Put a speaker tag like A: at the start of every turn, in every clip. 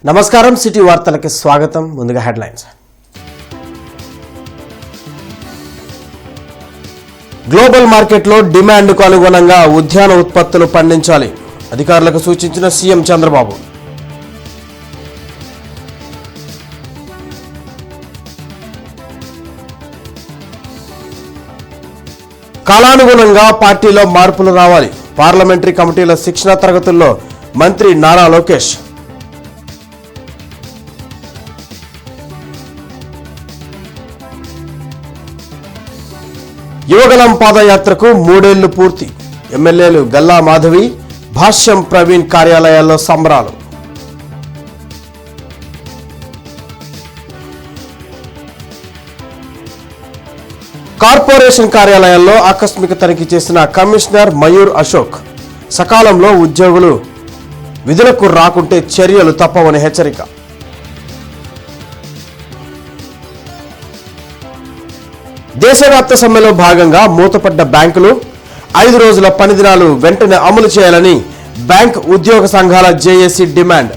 A: నమస్కారం, సిటీ వార్తలకి స్వాగతం. ముందుగా హెడ్లైన్స్. గ్లోబల్ మార్కెట్లో డిమాండ్కు అనుగుణంగా ఉద్యాన ఉత్పత్తులు పండించాలి, అధికారులకు సూచించిన సీఎం చంద్రబాబు. కాలానుగుణంగా పార్టీలో మార్పులు రావాలి, పార్లమెంటరీ కమిటీల శిక్షణ తరగతుల్లో మంత్రి నారా లోకేష్. యువగలం పాదయాత్రకు 3 ఏళ్లు పూర్తి. ఎమ్మెల్యేలు గల్లా మాధవి, భాష్యం ప్రవీణ్ కార్యాలయాల్లో సంబరాలు. కార్పొరేషన్ కార్యాలయాల్లో ఆకస్మిక తనిఖీ చేసిన కమిషనర్ మయూర్ అశోక్. సకాలంలో ఉద్యోగులు విధులకు రాకుంటే చర్యలు తప్పవని హెచ్చరిక. దేశవ్యాప్త సమ్మెలో భాగంగా మూతపడ్డ బ్యాంకులు 5 రోజుల పని దినాలు వెంటనే అమలు చేయాలని బ్యాంక్ ఉద్యోగ సంఘాల జేఏసీ డిమాండ్.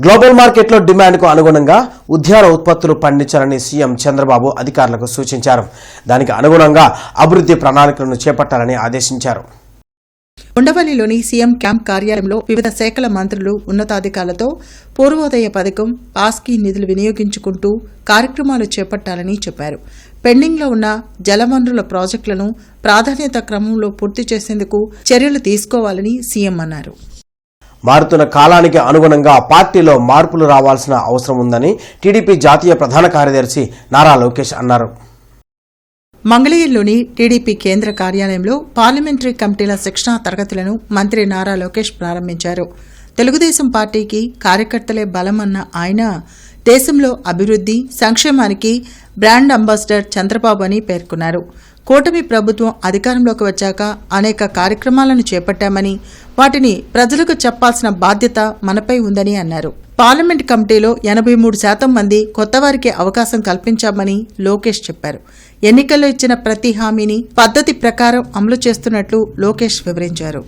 A: గ్లోబల్ మార్కెట్లో డిమాండ్కు అనుగుణంగా ఉద్యాన ఉత్పత్తులు పండించాలని సీఎం చంద్రబాబు అధికారులకు సూచించారు. దానికి అనుగుణంగా అభివృద్ధి ప్రణాళికలను చేపట్టాలని ఆదేశించారు.
B: ఉండవల్లిలోని సీఎం క్యాంప్ కార్యాలయంలో వివిధ శాఖల మంత్రులు, ఉన్నతాధికారులతో పూర్వోదయ పథకం, పాస్కీ నిధులు వినియోగించుకుంటూ కార్యక్రమాలు చేపట్టాలని చెప్పారు. పెండింగ్లో ఉన్న జలవనరుల ప్రాజెక్టులను ప్రాధాన్యత క్రమంలో పూర్తి చేసేందుకు చర్యలు తీసుకోవాలని సీఎం అన్నారు.
A: మారుతున్న కాలానికి అనుగుణంగా పార్టీలో మార్పులు రావాల్సిన అవసరం ఉందని టీడీపీ జాతీయ ప్రధాన కార్యదర్శి నారా లోకేష్ అన్నారు.
B: మంగళగిరిలోని టీడీపీ కేంద్ర కార్యాలయంలో పార్లమెంటరీ కమిటీల శిక్షణా తరగతులను మంత్రి నారా లోకేష్ ప్రారంభించారు. తెలుగుదేశం పార్టీకి కార్యకర్తలే బలమన్న ఆయన దేశంలో అభివృద్ధి, సంక్షేమానికి బ్రాండ్ అంబాసిడర్ చంద్రబాబు అని పేర్కొన్నారు. కూటమి ప్రభుత్వం అధికారంలోకి వచ్చాక అనేక కార్యక్రమాలను చేపట్టామని, వాటిని ప్రజలకు చెప్పాల్సిన బాధ్యత మనపై ఉందని అన్నారు. పార్లమెంట్ కమిటీలో 83% మంది కొత్తవారికి అవకాశం కల్పించామని లోకేష్ చెప్పారు. ఎన్నికల్లో ఇచ్చిన ప్రతి హామీని పద్ధతి ప్రకారం అమలు చేస్తున్నట్లు లోకేష్ వివరించారు.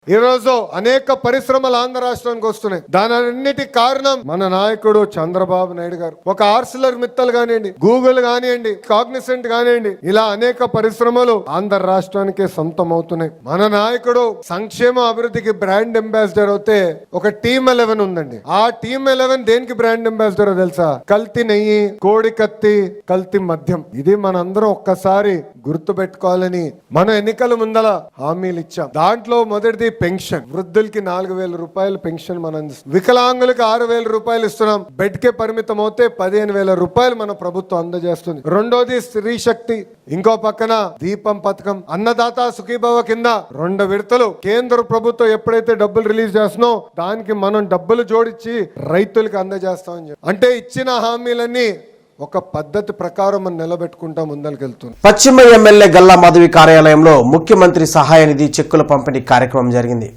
C: ఈరోజు అనేక పరిశ్రమలు ఆంధ్ర రాష్ట్రానికి వస్తున్నాయి. దానన్నిటి కారణం మన నాయకుడు చంద్రబాబు నాయుడు గారు. ఒక ఆర్సిలర్ మిత్తల్ కానివ్వండి, గూగుల్ కానివ్వండి, కాగ్నిసెంట్ కానివ్వండి, ఇలా అనేక పరిశ్రమలు ఆంధ్ర రాష్ట్రానికి సొంతం అవుతున్నాయి. మన నాయకుడు సంక్షేమ అభివృద్ధికి బ్రాండ్ అంబాసిడర్ అయితే ఒక టీమ్ 11 ఉందండి. ఆ టీమ్ 11 దేనికి బ్రాండ్ అంబాసిడర్ తెలుసా? కల్తీ నెయ్యి, కోడి కత్తి, కల్తీ మద్యం. ఇది మనందరం ఒక్కసారి గుర్తు పెట్టుకోవాలని మనం ఎన్నికల ముందల హామీలు ఇచ్చాం. దాంట్లో మొదటిది పెన్షన్. వృద్ధులకి 4,000 రూపాయలు పెన్షన్ మనం ఇస్తున్నాం. వికలాంగులకి 6,000 రూపాయలు ఇస్తున్నాం. బెడ్ కే పరిమితం అవుతే 15,000 రూపాయలు మన ప్రభుత్వం అందజేస్తుంది. రెండోది స్త్రీ శక్తి. ఇంకో పక్కన దీపం పథకం, అన్నదాత సుఖీభవ కింద 2 విడతలు కేంద్ర ప్రభుత్వం ఎప్పుడైతే డబ్బులు రిలీజ్ చేస్తున్నో దానికి మనం డబ్బులు జోడించి రైతులకు అందజేస్తామని చెప్పి, అంటే ఇచ్చిన హామీలన్నీ ఒక పద్ధతి ప్రకారం మనం నిలబెట్టుకుంటా ముందరికెళ్తుంది.
A: పశ్చిమ ఎమ్మెల్యే గల్లా మాధవి కార్యాలయంలో ముఖ్యమంత్రి సహాయ నిధి చెక్కుల పంపిణీ కార్యక్రమం జరిగింది.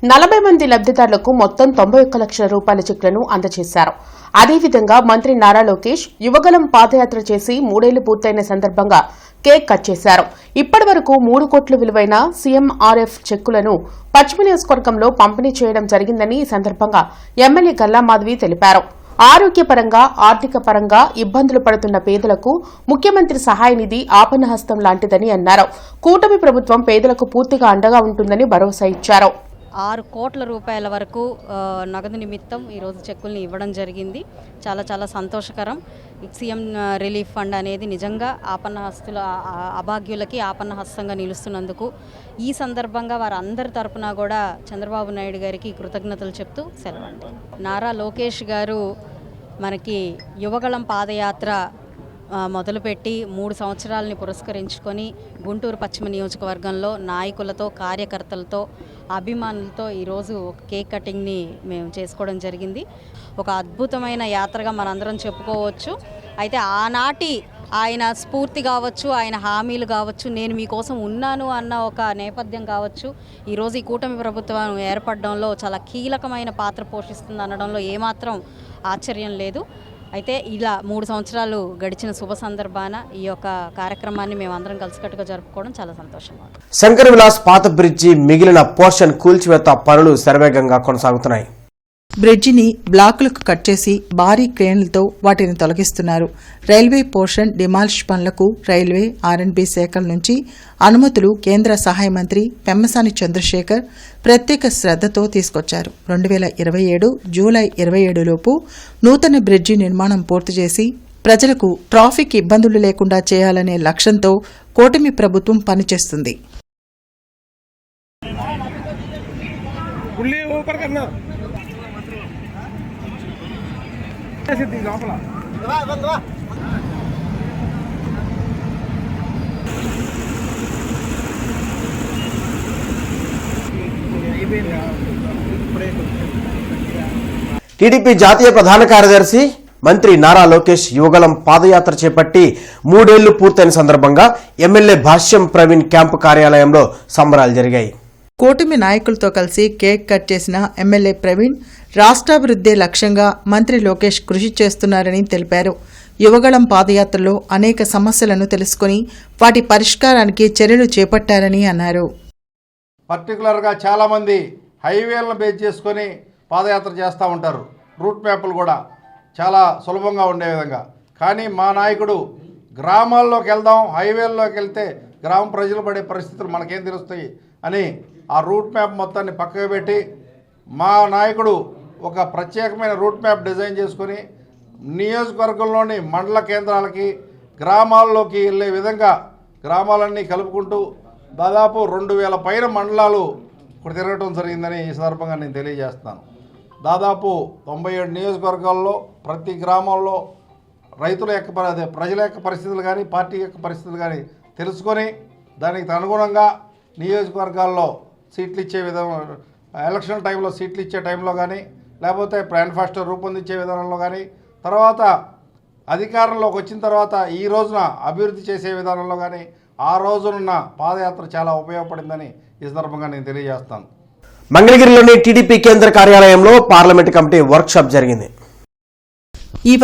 D: 40 మంది లబ్ధిదారులకు మొత్తం 91 లక్షల రూపాయల చెక్లను అందజేశారు. అదేవిధంగా మంత్రి నారా లోకేష్ యువగలం పాదయాత్ర చేసి 3 ఏళ్లు పూర్తయిన సందర్భంగా కేక్ కట్ చేశారు. ఇప్పటి వరకు 3 కోట్ల విలువైన సీఎంఆర్ఎఫ్ చెక్కులను పశ్చిమ నియోజకవర్గంలో పంపిణీ చేయడం జరిగిందని ఈ సందర్భంగా ఎమ్మెల్యే గల్లా మాధవి తెలిపారు. ఆరోగ్యపరంగా, ఆర్థిక పరంగా ఇబ్బందులు పడుతున్న పేదలకు ముఖ్యమంత్రి సహాయ నిధి ఆపన్నహస్తం లాంటిదని అన్నారు. కూటమి ప్రభుత్వం పేదలకు పూర్తిగా అండగా ఉంటుందని భరోసా ఇచ్చారు.
E: 6 కోట్ల రూపాయల వరకు నగదు నిమిత్తం ఈరోజు చెక్కుల్ని ఇవ్వడం జరిగింది. చాలా చాలా సంతోషకరం. సీఎం రిలీఫ్ ఫండ్ అనేది నిజంగా ఆపన్నహస్తుల అభాగ్యులకి ఆపన్నహస్తంగా నిలుస్తున్నందుకు ఈ సందర్భంగా వారందరి తరపున కూడా చంద్రబాబు నాయుడు గారికి కృతజ్ఞతలు చెప్తూ సెలవండి. నారా లోకేష్ గారు మనకి యువగళం పాదయాత్ర మొదలుపెట్టి 3 సంవత్సరాలని పురస్కరించుకొని గుంటూరు పశ్చిమ నియోజకవర్గంలో నాయకులతో, కార్యకర్తలతో, అభిమానులతో ఈరోజు కేక్ కటింగ్ని మేము చేసుకోవడం జరిగింది. ఒక అద్భుతమైన యాత్రగా మనందరం చెప్పుకోవచ్చు. అయితే ఆనాటి ఆయన స్ఫూర్తి కావచ్చు, ఆయన హామీలు కావచ్చు, నేను మీకోసం ఉన్నాను అన్న ఒక నేపథ్యం కావచ్చు, ఈరోజు ఈ కూటమి ప్రభుత్వం ఏర్పడడంలో చాలా కీలకమైన పాత్ర పోషిస్తుంది అనడంలో ఏమాత్రం ఆశ్చర్యం లేదు. అయితే ఇలా 3 సంవత్సరాలు గడిచిన శుభ సందర్భాన ఈ యొక్క కార్యక్రమాన్ని మేము అందరం కలిసికట్టుగా జరుపుకోవడం చాలా సంతోషంగా ఉంది.
A: శంకర్ విలాస్ పాత బ్రిడ్జి మిగిలిన పోర్షన్ కూల్చివేత పనులు శరవేగంగా కొనసాగుతున్నాయి.
B: బ్రిడ్జిని బ్లాకులకు కట్ చేసి భారీ క్రేన్లతో వాటిని తొలగిస్తున్నారు. రైల్వే పోర్షన్ డిమాలిష్ పనులకు రైల్వే ఆర్ఎండ్బీ శాఖల నుంచి అనుమతులు కేంద్ర సహాయ మంత్రి పెమ్మసాని చంద్రశేఖర్ ప్రత్యేక శ్రద్ధతో తీసుకొచ్చారు. 2027 జూలై 27 లోపు నూతన బ్రిడ్జి నిర్మాణం పూర్తి చేసి ప్రజలకు ట్రాఫిక్ ఇబ్బందులు లేకుండా చేయాలనే లక్ష్యంతో కూటమి ప్రభుత్వం పనిచేస్తుంది.
A: టీడీపీ జాతీయ ప్రధాన కార్యదర్శి మంత్రి నారా లోకేష్ యువగలం పాదయాత్ర చేపట్టి 3 ఏళ్లు పూర్తయిన సందర్భంగా ఎమ్మెల్యే భాష్యం ప్రవీణ్ క్యాంపు కార్యాలయంలో సంబరాలు జరిగాయి.
B: కూటమి నాయకులతో కలిసి కేక్ కట్ చేసిన ఎమ్మెల్యే ప్రవీణ్ రాష్ట్రాభివృద్ధి లక్ష్యంగా మంత్రి లోకేష్ కృషి చేస్తున్నారని తెలిపారు. యువగళం పాదయాత్రలో అనేక సమస్యలను తెలుసుకుని వాటి పరిష్కారానికి చర్యలు చేపట్టారని అన్నారు.
F: పర్టికులర్గా చాలామంది హైవేలను బేస్ చేసుకొని పాదయాత్ర చేస్తూ ఉంటారు. రూట్ మ్యాప్లు కూడా చాలా సులభంగా ఉండే విధంగా. కానీ మా నాయకుడు గ్రామాల్లోకి వెళ్దాం, హైవేల్లోకి వెళ్తే గ్రామ ప్రజలు పడే పరిస్థితులు మనకేం తెలుస్తాయి అని ఆ రూట్ మ్యాప్ మొత్తాన్ని పక్కకు పెట్టి మా నాయకుడు ఒక ప్రత్యేకమైన రూట్ మ్యాప్ డిజైన్ చేసుకొని నియోజకవర్గంలోని మండల కేంద్రాలకి గ్రామాల్లోకి వెళ్ళే విధంగా గ్రామాలన్నీ కలుపుకుంటూ దాదాపు 2000 పైన మండలాలు ఇప్పుడు తిరగటం జరిగిందని ఈ సందర్భంగా నేను తెలియజేస్తున్నాను. దాదాపు 97 నియోజకవర్గాల్లో ప్రతి గ్రామంలో రైతుల యొక్క ప్రజల యొక్క పరిస్థితులు కానీ పార్టీ యొక్క పరిస్థితులు కానీ తెలుసుకొని దానికి అనుగుణంగా నియోజకవర్గాల్లో సీట్లు ఇచ్చే విధంగా ఎలక్షన్ టైంలో సీట్లు ఇచ్చే టైంలో కానీ లేకపోతే మేనిఫెస్టో రూపొందించే విధానంలో కానీ తర్వాత అధికారంలోకి వచ్చిన తర్వాత ఈ రోజున అభివృద్ధి చేసే విధానంలో కానీ ఆ రోజునున్న పాదయాత్ర చాలా ఉపయోగపడిందని ఈ సందర్భంగా నేను తెలియజేస్తాను.
A: మంగళగిరిలోని టీడీపీ కేంద్ర కార్యాలయంలో పార్లమెంట్ కమిటీ వర్క్షాప్ జరిగింది.
B: ఈ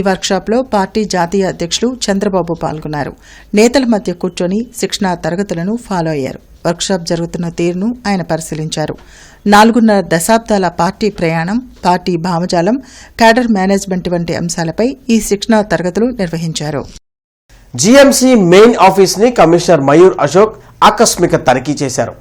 B: వర్క్షాప్లో పార్టీ జాతీయ అధ్యక్షులు చంద్రబాబు పాల్గొన్నారు. నేతల మధ్య కూర్చొని శిక్షణా తరగతులను ఫాలో అయ్యారు. వర్క్షాప్ జరుగుతున్న తీరును ఆయన పరిశీలించారు. 4.5 దశాబ్దాల పార్టీ ప్రయాణం, పార్టీ భావజాలం, క్యాడర్ మేనేజ్మెంట్ వంటి అంశాలపై ఈ శిక్షణా తరగతులు నిర్వహించారు.
A: జీఎంసీ మెయిన్ ఆఫీస్ ని కమిషనర్ మయూర్ అశోక్ ఆకస్మిక తనిఖీ చేశారు.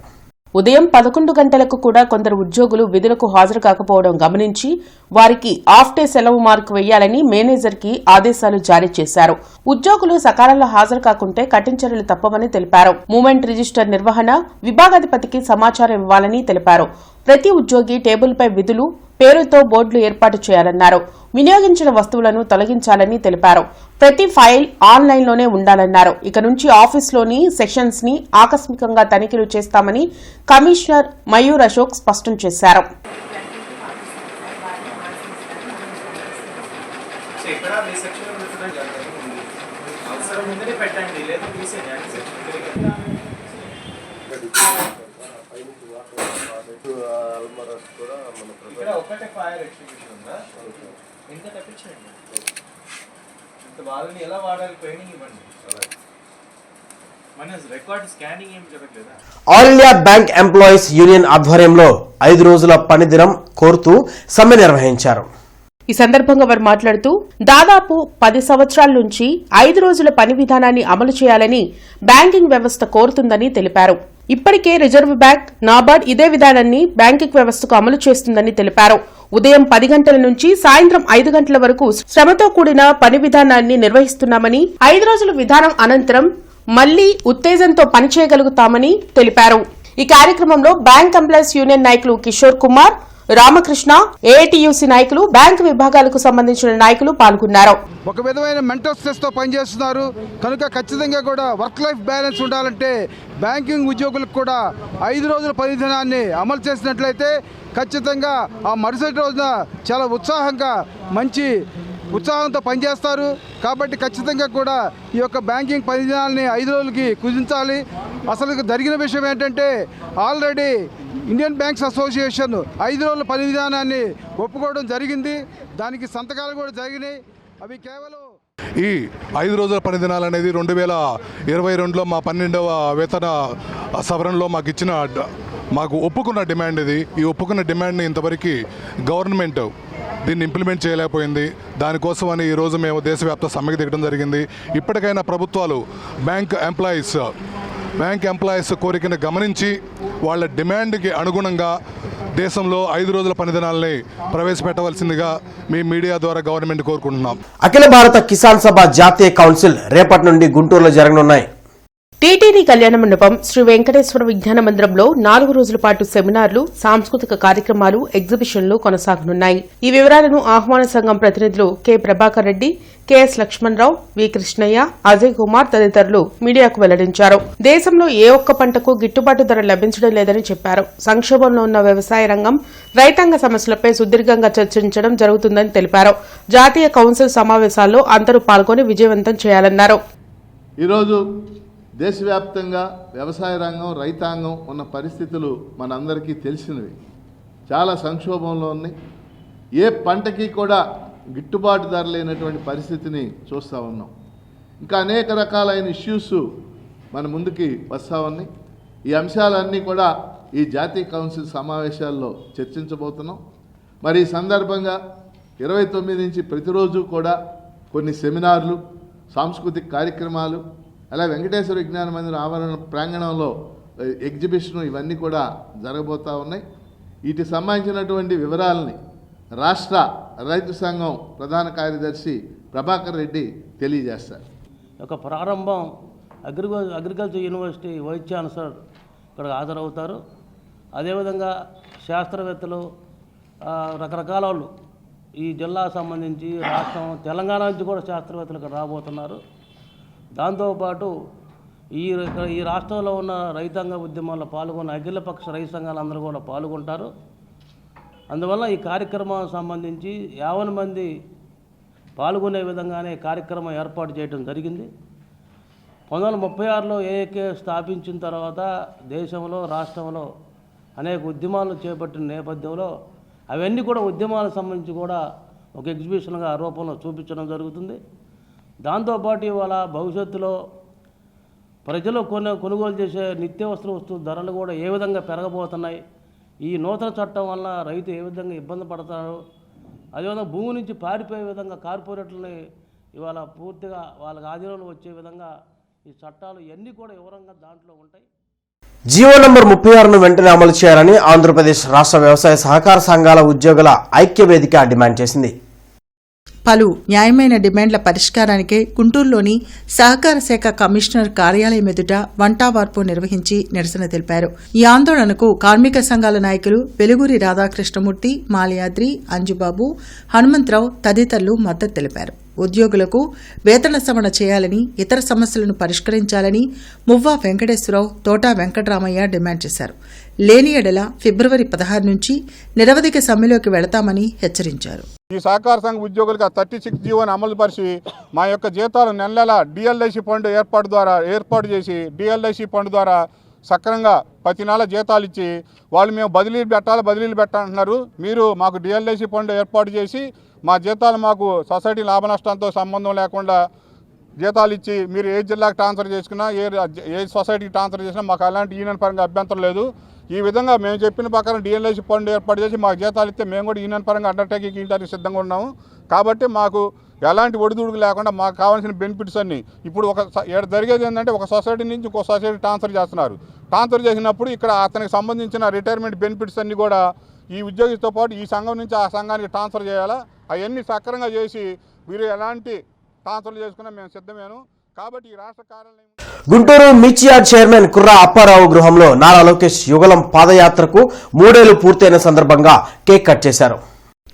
D: ఉదయం 11 గంటలకు కూడా కొందరు ఉద్యోగులు విధులకు హాజరు కాకపోవడం గమనించి వారికి హాఫ్ డే సెలవు మార్కు వేయాలని మేనేజర్కి ఆదేశాలు జారీ చేశారు. ఉద్యోగులు సకాలంలో హాజరు కాకుంటే కఠిన చర్యలు తప్పవని తెలిపారు. మూమెంట్ రిజిస్టర్ నిర్వహణ విభాగాధిపతికి సమాచారం ఇవ్వాలని తెలిపారు. ప్రతి ఉద్యోగి టేబుల్పై విధులు, పేరుతో బోర్డులు ఏర్పాటు చేయాలన్నారు. వినియోగించిన వస్తువులను తొలగించాలని తెలిపారు. ప్రతి ఫైల్ ఆన్లైన్లోనే ఉండాలన్నారు. ఇక నుంచి ఆఫీస్లోని సెషన్స్ ని ఆకస్మికంగా తనిఖీలు చేస్తామని కమిషనర్ మయూర్ అశోక్ స్పష్టం చేశారు.
G: ఒకటే ఫైర్ ఎగ్జిక్యూషన్ ఉందా ఇంకా తప్పించండి. వాళ్ళని ఎలా వాడాలి ట్రైనింగ్ ఇవ్వండి. మన రికార్డ్ స్కానింగ్ ఏం జరగలేదా?
A: All India Bank Employees Union ఆధ్వర్యంలో 5 రోజుల పనిదినం కోరుతూ సమ్మె నిర్వహించారు.
D: ఈ సందర్భంగా వారు మాట్లాడుతూ దాదాపు 10 సంవత్సరాల నుంచి 5 రోజుల పని విధానాన్ని అమలు చేయాలని బ్యాంకింగ్ వ్యవస్థ కోరుతుందని తెలిపారు. ఇప్పటికే రిజర్వ్ బ్యాంక్, నాబార్డ్ ఇదే విధానాన్ని బ్యాంకింగ్ వ్యవస్థకు అమలు చేస్తుందని తెలిపారు. ఉదయం 10 గంటల నుంచి సాయంత్రం 5 గంటల వరకు శ్రమతో కూడిన పని విధానాన్ని నిర్వహిస్తున్నామని, 5 రోజుల విధానం అనంతరం మళ్లీ ఉత్తేజంతో పనిచేయగలుగుతామని తెలిపారు. ఈ కార్యక్రమంలో బ్యాంక్ ఎంప్లాయీస్ యూనియన్ నాయకులు కిషోర్ కుమార్, రామకృష్ణ, ఏఐటియుసి నాయకులు, బ్యాంకు విభాగాలకు సంబంధించిన నాయకులు పాల్గొన్నారు.
H: ఒక విధమైన మెంటల్ స్ట్రెస్తో పనిచేస్తున్నారు కనుక ఖచ్చితంగా కూడా వర్క్ లైఫ్ బ్యాలెన్స్ ఉండాలంటే బ్యాంకింగ్ ఉద్యోగులకు కూడా 5 రోజుల పని దినాన్ని అమలు చేసినట్లయితే ఖచ్చితంగా ఆ మరుసటి రోజున చాలా ఉత్సాహంగా మంచి ఉత్సాహంతో పనిచేస్తారు. కాబట్టి ఖచ్చితంగా కూడా ఈ యొక్క బ్యాంకింగ్ పని దినాలని 5 రోజులకి కుదించాలి. అసలు జరిగిన విషయం ఏంటంటే ఆల్రెడీ ఇండియన్ బ్యాంక్స్ అసోసియేషన్ 5 రోజుల పని విధానాన్ని ఒప్పుకోవడం జరిగింది. దానికి సంతకాలు కూడా జరిగినాయి. అవి కేవలం
I: ఈ 5 రోజుల పని దినాలు అనేది 2022లో మా 12వ వేతన సవరణలో మాకు ఒప్పుకున్న డిమాండ్ ఇది. ఈ ఒప్పుకున్న డిమాండ్ని ఇంతవరకు గవర్నమెంట్ దీన్ని ఇంప్లిమెంట్ చేయలేకపోయింది. దానికోసమని ఈరోజు మేము దేశవ్యాప్త సమ్మెకి దిగడం జరిగింది. ఇప్పటికైనా ప్రభుత్వాలు బ్యాంక్ ఎంప్లాయీస్ కోరికను గమనించి వాళ్ళ డిమాండ్కి అనుగుణంగా దేశంలో 5 రోజుల పని దినాలని ప్రవేశపెట్టవలసిందిగా మీ మీడియా ద్వారా గవర్నమెంట్ కోరుకుంటున్నాం.
A: అఖిల భారత కిసాన్ సభ జాతీయ కౌన్సిల్ రేపటి నుండి గుంటూరులో జరగనున్నాయి.
D: టీటీడీ కళ్యాణ మండపం శ్రీ వెంకటేశ్వర విజ్ఞాన మందిరంలో 4 రోజుల పాటు సెమినార్లు, సాంస్కృతిక కార్యక్రమాలు, ఎగ్జిబిషన్లు కొనసాగనున్నాయి. ఈ వివరాలను ఆహ్వాన సంఘం ప్రతినిధులు కె ప్రభాకర్ రెడ్డి, కెఎస్ లక్ష్మణరావు, వి కృష్ణయ్య, అజయ్ కుమార్ తదితరులు మీడియాకు వెల్లడించారు. దేశంలో ఏ ఒక్క పంటకు గిట్టుబాటు ధర లభించడం లేదని చెప్పారు. సంక్షోభంలో ఉన్న వ్యవసాయ రంగం, రైతాంగ సమస్యలపై సుదీర్ఘంగా చర్చించడం జరుగుతుందని తెలిపారు. జాతీయ కౌన్సిల్ సమావేశాల్లో అందరూ పాల్గొని విజయవంతం చేయాలన్నారు.
J: ఈరోజు దేశవ్యాప్తంగా వ్యవసాయ రంగం, రైతాంగం ఉన్న పరిస్థితులు మనందరికీ తెలిసినవి. చాలా సంక్షోభంలో ఉన్నాయి. ఏ పంటకి కూడా గిట్టుబాటు ధర లేనటువంటి పరిస్థితిని చూస్తూ ఉన్నాం. ఇంకా అనేక రకాలైన ఇష్యూస్ మన ముందుకి వస్తూ ఉన్నాయి. ఈ అంశాలన్నీ కూడా ఈ జాతీయ కౌన్సిల్ సమావేశాల్లో చర్చించబోతున్నాం. మరి ఈ సందర్భంగా 29 నుంచి ప్రతిరోజు కూడా కొన్ని సెమినార్లు, సాంస్కృతిక కార్యక్రమాలు, అలా వెంకటేశ్వర విజ్ఞాన మందిర ఆవరణ ప్రాంగణంలో ఎగ్జిబిషన్ ఇవన్నీ కూడా జరగబోతూ ఉన్నాయి. వీటికి సంబంధించినటువంటి వివరాలని రాష్ట్ర రైతు సంఘం ప్రధాన కార్యదర్శి ప్రభాకర్ రెడ్డి తెలియజేస్తారు.
K: ఒక ప్రారంభం అగ్రికల్చర్ యూనివర్సిటీ వైస్ ఛాన్సలర్ ఇక్కడ హాజరవుతారు. అదేవిధంగా శాస్త్రవేత్తలు, రకరకాల వాళ్ళు ఈ జిల్లాకు సంబంధించి రాష్ట్రం, తెలంగాణ నుంచి కూడా శాస్త్రవేత్తలు ఇక్కడ రాబోతున్నారు. దాంతోపాటు ఈ రాష్ట్రంలో ఉన్న రైతాంగ ఉద్యమాల్లో పాల్గొన్న అఖిలపక్ష రైతు సంఘాలందరూ కూడా పాల్గొంటారు. అందువల్ల ఈ కార్యక్రమానికి సంబంధించి 50 మంది పాల్గొనే విధంగానే కార్యక్రమం ఏర్పాటు చేయడం జరిగింది. 1936లో ఏఏకే స్థాపించిన తర్వాత దేశంలో, రాష్ట్రంలో అనేక ఉద్యమాలు చేపట్టిన నేపథ్యంలో అవన్నీ కూడా ఉద్యమాలకు సంబంధించి కూడా ఒక ఎగ్జిబిషన్గా ఆ రూపంలో చూపించడం జరుగుతుంది. దాంతోపాటు ఇవాళ భవిష్యత్తులో ప్రజలు కొనుగోలు చేసే నిత్యావసర వస్తువు ధరలు కూడా ఏ విధంగా పెరగబోతున్నాయి, ఈ నూతన చట్టం వల్ల రైతు ఏ విధంగా ఇబ్బంది పడతారు, అదేవిధంగా భూమి నుంచి పారిపోయే విధంగా కార్పొరేట్లని ఇవాళ పూర్తిగా వాళ్ళకి ఆధీనంలో వచ్చే విధంగా ఈ చట్టాలు ఇవన్నీ కూడా వివరంగా దాంట్లో ఉంటాయి.
A: జీవో నంబర్ 36ను వెంటనే అమలు చేయాలని ఆంధ్రప్రదేశ్ రాష్ట్ర వ్యవసాయ సహకార సంఘాల ఉద్యోగుల ఐక్య వేదిక డిమాండ్ చేసింది.
B: పలు న్యాయమైన డిమాండ్ల పరిష్కారానికే గుంటూరులోని సహకార శాఖ కమిషనర్ కార్యాలయం ఎదుట వంటావార్పు నిర్వహించి నిరసన తెలిపారు. ఈ ఆందోళనకు కార్మిక సంఘాల నాయకులు వెలుగురి రాధాకృష్ణమూర్తి, మాల్యాద్రి, అంజుబాబు, హనుమంతరావు తదితరులు మద్దతు తెలిపారు. ఉద్యోగులకు వేతన సవరణ చేయాలని, ఇతర సమస్యలను పరిష్కరించాలని మువ్వా వెంకటేశ్వరరావు, తోటా వెంకటరామయ్య డిమాండ్ చేశారు. లేని ఎడల ఫిబ్రవరి 16 నుంచి నిరవధిక సమ్మెలోకి వెళతామని హెచ్చరించారు.
L: ఈ సహకార సంఘ ఉద్యోగులకు 36 జీవోని అమలు పరిచి మా యొక్క జీతాలు నెల డిఎల్ఐసి ఫండ్ ఏర్పాటు చేసి డిఎల్ఐసి ఫండ్ ద్వారా సక్రమంగా ప్రతి నెల జీతాలు ఇచ్చి వాళ్ళు మేము బదిలీలు పెట్టాలంటున్నారు. మీరు మాకు డిఎల్ఐసి ఫండ్ ఏర్పాటు చేసి మా జీతాలు మాకు సొసైటీ లాభ నష్టాలతో సంబంధం లేకుండా జీతాలు ఇచ్చి మీరు ఏ జిల్లాకు ట్రాన్స్ఫర్ చేసుకున్నా, ఏ సొసైటీకి ట్రాన్స్ఫర్ చేసినా మాకు అలాంటి యూనియన్ పరంగా అభ్యంతరం లేదు. ఈ విధంగా మేము చెప్పిన ప్రకారం డిఎల్ఐసి ఫండ్ ఏర్పాటు చేసి మాకు జీతాలు ఇస్తే మేము కూడా యూనియన్ పరంగా అండర్టేకింగ్ ఇవ్వడానికి సిద్ధంగా ఉన్నాము. కాబట్టి మాకు ఎలాంటి ఒడిదుడుకు లేకుండా మాకు కావాల్సిన బెనిఫిట్స్ అన్నీ ఇప్పుడు జరిగేది ఏంటంటే ఒక సొసైటీ నుంచి ఇంకో సొసైటీ ట్రాన్స్ఫర్ చేస్తున్నారు. ట్రాన్స్ఫర్ చేసినప్పుడు ఇక్కడ అతనికి సంబంధించిన రిటైర్మెంట్ బెనిఫిట్స్ అన్నీ కూడా ఈ ఉద్యోగితో పాటు ఈ సంఘం నుంచి ఆ సంఘానికి ట్రాన్స్ఫర్ చేయాలా. అవన్నీ సక్రంగా చేసి మీరు ఎలాంటి ట్రాన్స్ఫర్ చేసుకున్నా మేము సిద్ధమేను. కాబట్టి ఈ రాష్ట్ర కార్యాలయం
A: గుంటూరు మిర్చియార్డ్ చైర్మన్ కుర్రా అప్పారావు గృహంలో నారా లోకేష్ యుగలం పాదయాత్రకు 3 ఏళ్లు పూర్తయిన సందర్భంగా కేక్ కట్ చేశారు.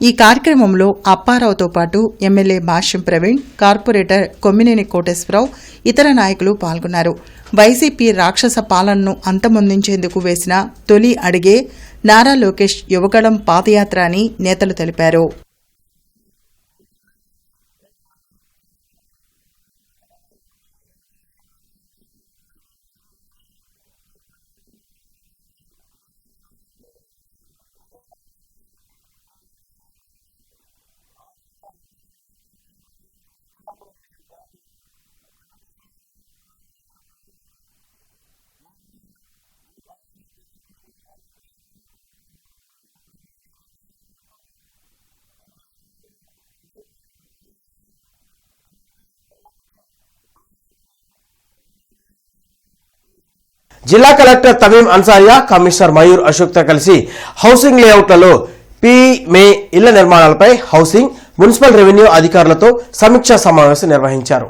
B: ఈ కార్యక్రమంలో అప్పారావుతో పాటు ఎమ్మెల్యే భాష్యం ప్రవీణ్, కార్పొరేటర్ కొమ్మినేని కోటేశ్వరరావు, ఇతర నాయకులు పాల్గొన్నారు. వైసీపీ రాక్షస పాలనను అంతమొందించేందుకు వేసిన తొలి అడిగే నారా లోకేష్ యువగళం పాదయాత్ర అని నేతలు తెలిపారు.
A: జిల్లా కలెక్టర్ తమీం అన్సారియా కమిషనర్ మయూర్ అశోక్తో కలిసి హౌసింగ్ లేఅవుట్లలో మే ఇళ్ల నిర్మాణాలపై హౌసింగ్ మున్సిపల్ రెవెన్యూ అధికారులతో సమీక్షా సమావేశం నిర్వహించారు.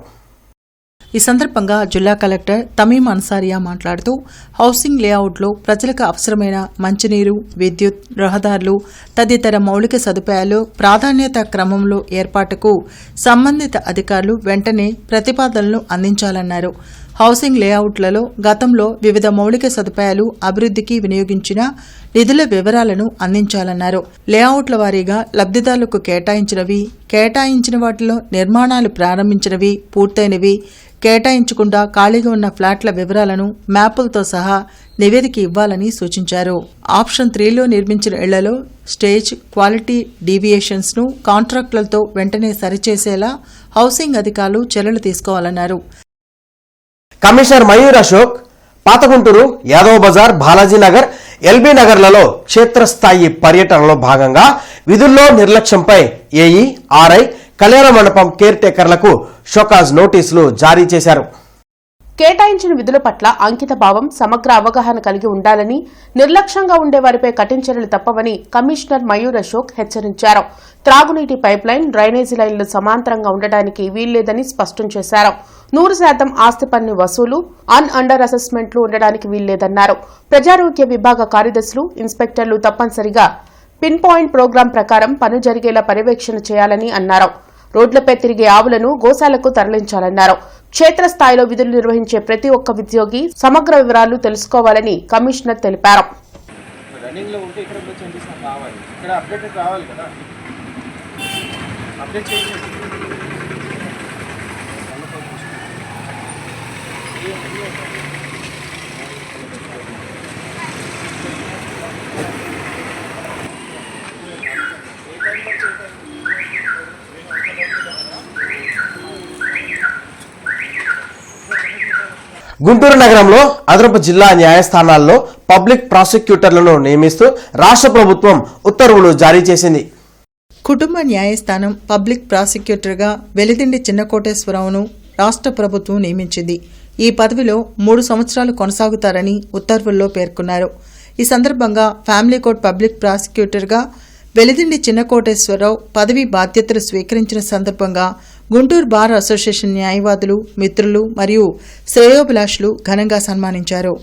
B: ఈ సందర్భంగా జిల్లా కలెక్టర్ తమీం అన్సారియా మాట్లాడుతూ హౌసింగ్ లేఅవుట్లో ప్రజలకు అవసరమైన మంచినీరు, విద్యుత్, రహదారులు తదితర మౌలిక సదుపాయాలు ప్రాధాన్యత క్రమంలో ఏర్పాటుకు సంబంధిత అధికారులు వెంటనే ప్రతిపాదనలు అందించాలన్నారు. హౌసింగ్ లేఅవుట్లలో గతంలో వివిధ మౌలిక సదుపాయాలు అభివృద్ధికి వినియోగించిన నిధుల వివరాలను అందించాలన్నారు. లేఅవుట్ల వారీగా లబ్ధిదారులకు కేటాయించిన వాటిలో నిర్మాణాలు ప్రారంభించినవి, పూర్తయినవి, కేటాయించకుండా ఖాళీగా ఉన్న ఫ్లాట్ల వివరాలను మ్యాపులతో సహా నివేదిక ఇవ్వాలని సూచించారు. ఆప్షన్ 3లో నిర్మించిన ఇళ్లలో స్టేజ్ క్వాలిటీ డీవియేషన్స్ ను కాంట్రాక్టులతో వెంటనే సరిచేసేలా హౌసింగ్ అధికారులు చర్యలు తీసుకోవాలన్నారు.
A: కమిషనర్ మయూర్ అశోక్ పాతగుంటూరు, యాదవ్ బజార్, బాలాజీ నగర్, ఎల్బీ నగర్లలో క్షేత్రస్థాయి పర్యటనలో భాగంగా విధుల్లో నిర్లక్ష్యంపై ఏఈ, ఆర్ఐ, కళ్యాణ మండపం కేర్ టేకర్లకు షోకాజ్ నోటీసులు జారీ చేశారు.
D: కేటాయించిన విధుల పట్ల అంకిత భావం, సమగ్ర అవగాహన కలిగి ఉండాలని, నిర్లక్ష్యంగా ఉండే వారిపై కఠిన చర్యలు తప్పవని కమిషనర్ మయూర్ అశోక్ హెచ్చరించారు. త్రాగునీటి పైప్లైన్, డ్రైనేజీ లైన్లు సమాంతరంగా ఉండడానికి వీల్లేదని స్పష్టం చేశారు. 100% ఆస్తి పన్ను వసూలు, అండర్ అసెస్మెంట్లు ఉండడానికి వీల్లేదన్నారు. ప్రజారోగ్య విభాగ కార్యదర్శులు, ఇన్స్పెక్టర్లు తప్పనిసరిగా పిన్ పాయింట్ ప్రోగ్రాం ప్రకారం పని జరిగేలా పర్యవేక్షణ చేయాలని అన్నారు. రోడ్లపై తిరిగే ఆవులను గోశాలకు తరలించాలన్నారు. క్షేత్రస్థాయిలో విధులు నిర్వహించే ప్రతి ఒక్క ఉద్యోగి సమగ్ర వివరాలు తెలుసుకోవాలని కమిషనర్ తెలిపారు.
A: గుంటూరు నగరంలో అదనపు జిల్లా న్యాయస్థానాల్లో పబ్లిక్ ప్రాసిక్యూటర్లను నియమిస్తూ రాష్ట్ర ప్రభుత్వం ఉత్తర్వులు జారీ చేసింది.
B: కుటుంబ న్యాయస్థానం పబ్లిక్ ప్రాసిక్యూటర్గా వెలిదిండి చిన్నకోటేశ్వరరావును రాష్ట్ర ప్రభుత్వం నియమించింది. ఈ పదవిలో 3 సంవత్సరాలు కొనసాగుతారని ఉత్తర్వుల్లో పేర్కొన్నారు. ఈ సందర్భంగా ఫ్యామిలీ కోర్ట్ పబ్లిక్ ప్రాసిక్యూటర్గా వెలిదిండి చిన్నకోటేశ్వరరావు పదవి బాధ్యతలు స్వీకరించిన సందర్భంగా గుంటూరు బార్ అసోసియేషన్ న్యాయవాదులు, మిత్రులు మరియు శ్రేయోభిలాషులు ఘనంగా సన్మానించారు.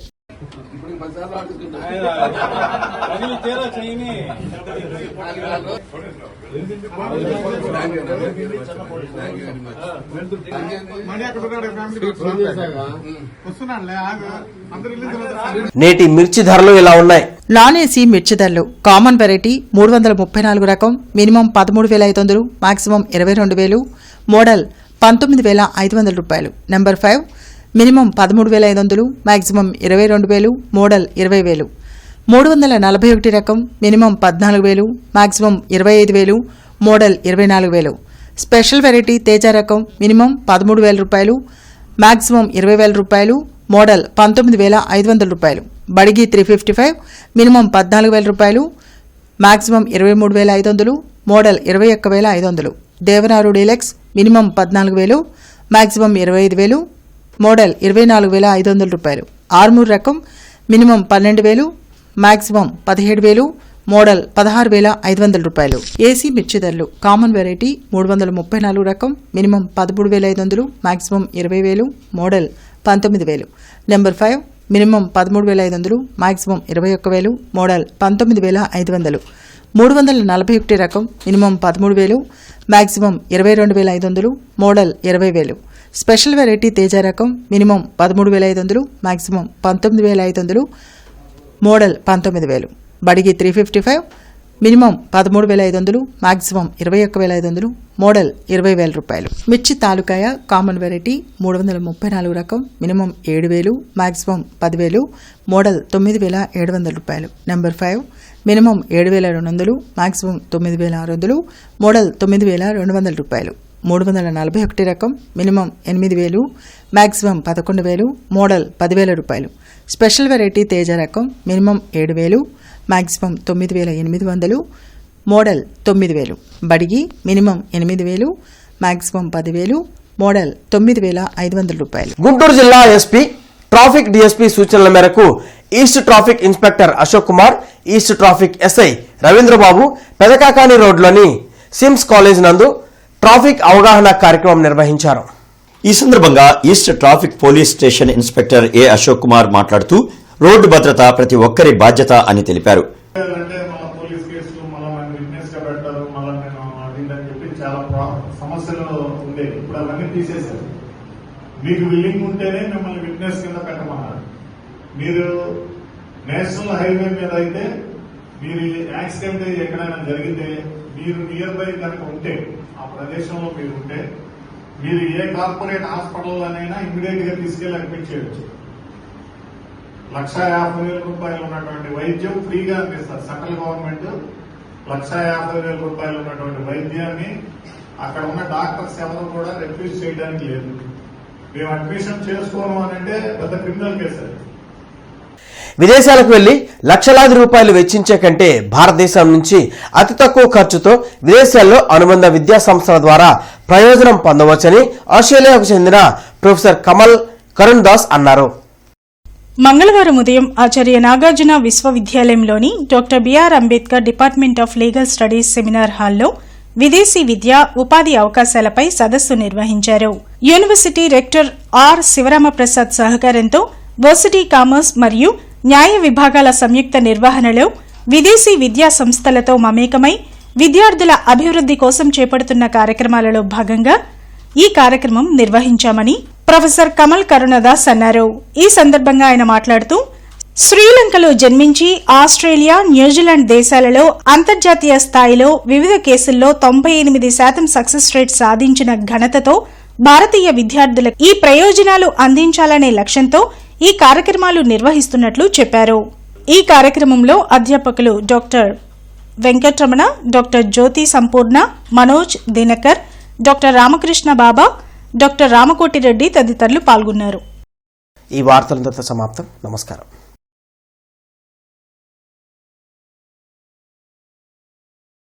A: నేటి మిర్చి ధరలు ఇలా ఉన్నాయి.
B: నాన్ ఏసీ మిర్చి ధరలు కామన్ వెరైటీ 334 రకం మినిమం 13,500, మాక్సిమం 22,000, మోడల్ 19,500 రూపాయలు. Number 5 minimum 13,500, maximum 22,000, model 20,000. 341 రకం minimum 14,000, maximum 25,000, model 24,000. Special variety Teja రకం మినిమం 13,000 రూపాయలు, మాక్సిమం 20,000 రూపాయలు, మోడల్ 19,500 రూపాయలు. బడిగి 355 మినిమం 14,000 రూపాయలు, మాక్సిమం 23,500, మోడల్ 21,500. దేవనారు డీలక్స్ మినిమం 14,000, మాక్సిమం 25,000, మోడల్ 24,500 రూపాయలు. ఆర్మూర్ రకం మినిమం 12,000, మాక్సిమం 17,000, మోడల్ 16,500 రూపాయలు. ఏసీ మిర్చి ధరలు కామన్ వెరైటీ 334 రకం minimum 13,500, maximum 20,000, model 19,000. Number 5 minimum 13,500, maximum 21,000, model 19,500. 341 రకం minimum 13,000, maximum 22,500, model 20,000. Special variety Teja రకం minimum 13,500, maximum 19,500, model 19,000. Byadgi 355 minimum 13,500, maximum 21,500, model 20,000 రూపాయలు. మిర్చి తాలూకాయ కామన్ వెరైటీ 334 రకం మినిమం 7,000, మాక్సిమం 10,000, మోడల్ 9,700 రూపాయలు. నెంబర్ 5 మినిమం 7,200, మాక్సిమం 9,600, మోడల్ 9,200 రూపాయలు. 341 రకం మినిమం 8,000, మాక్సిమం 11,000, మోడల్ 10,000 రూపాయలు. స్పెషల్ వెరైటీ తేజ రకం minimum 7,000, maximum 9,800, model 9,000. Byadgi minimum 8,000, maximum 10,000, model 9,500 రూపాయలు.
A: గుంటూరు జిల్లా ఎస్పీ ట్రాఫిక్ డీఎస్పీ సూచనల మేరకు east traffic inspector Ashok Kumar, east traffic SI Ravindrababu Pedakakani రోడ్లోని సిమ్స్ కాలేజ్ నందు ట్రాఫిక్ అవగాహన కార్యక్రమం నిర్వహించారు.
M: ఈ సందర్భంగా east traffic police station inspector A Ashok Kumar మాట్లాడుతూ రోడ్డు భద్రత ప్రతి ఒక్కరి బాధ్యత అని తెలిపారు.
L: సమస్యలు ఉండేవి, ఇప్పుడు అవన్నీ తీసేశారు. మీకు విల్లింగ్ ఉంటేనే మిమ్మల్ని విట్నెస్ కింద పెట్టమన్నారు. మీరు నేషనల్ హైవే మీద అయితే మీరు యాక్సిడెంట్ ఎక్కడైనా జరిగితే మీరు నియర్ బై కనుక ఉంటే ఆ ప్రదేశంలో మీరు ఉంటే మీరు ఏ కార్పొరేట్ హాస్పిటల్లోనైనా ఇమ్మీడియట్ గా తీసుకెళ్లి అడ్మిట్ చేయవచ్చు. 1,50,000 రూపాయలు ఉన్నటువంటి వైద్యం ఫ్రీగా అందిస్తారు. సెంట్రల్ గవర్నమెంట్ 1,50,000 రూపాయలు ఉన్నటువంటి వైద్యాన్ని అక్కడ ఉన్న డాక్టర్స్ ఎవరు కూడా రిఫ్యూజ్ చేయడానికి లేదు. మేము అడ్మిషన్ చేసుకోను అని అంటే పెద్ద క్రిమినల్ కేసు అది.
A: విదేశాలకు వెళ్లి లక్షలాది రూపాయలు వెచ్చించే కంటే భారతదేశం నుంచి అతి తక్కువ ఖర్చుతో విదేశాల్లో అనుబంధ విద్యా సంస్థల ద్వారా ప్రయోజనం పొందవచ్చని ఆస్ట్రేలియాకు చెందిన ప్రొఫెసర్ కమల్ కరుణ్ దాస్ అన్నారు.
N: మంగళవారం ఉదయం ఆచార్య నాగార్జున విశ్వవిద్యాలయంలోని doctor BR Ambedkar department of legal studies seminar హాల్లో విదేశీ విద్య ఉపాధి అవకాశాలపై సదస్సు నిర్వహించారు. యూనివర్సిటీ రెక్టర్ ఆర్ శివరామప్రసాద్ సహకారంతో వర్సిటీ కామర్స్ మరియు న్యాయ విభాగాల సంయుక్త నిర్వహణలో విదేశీ విద్యా సంస్థలతో మమేకమై విద్యార్థుల అభివృద్ది కోసం చేపడుతున్న కార్యక్రమాలలో భాగంగా ఈ కార్యక్రమం నిర్వహించామని ప్రొఫెసర్ కమల్ కరుణదాస్ అన్నారు. ఈ సందర్భంగా ఆయన మాట్లాడుతూ శ్రీలంకలో జన్మించి ఆస్ట్రేలియా, న్యూజిలాండ్ దేశాలలో అంతర్జాతీయ స్థాయిలో వివిధ కేసుల్లో 98% సక్సెస్ రేట్ సాధించిన ఘనతతో భారతీయ విద్యార్థులకు ఈ ప్రయోజనాలు అందించాలనే లక్ష్యంతో ఈ కార్యక్రమాలు నిర్వహిస్తున్నట్లు చెప్పారు. ఈ కార్యక్రమంలో అధ్యాపకులు డాక్టర్ వెంకటరమణ, డాక్టర్ జ్యోతి సంపూర్ణ, మనోజ్, దినకర్, డాక్టర్ రామకృష్ణ బాబా, డాక్టర్ రామకోటిరెడ్డి తదితరులు పాల్గొన్నారు.
A: ఈ వార్తలంతా సమాప్తం. నమస్కారం.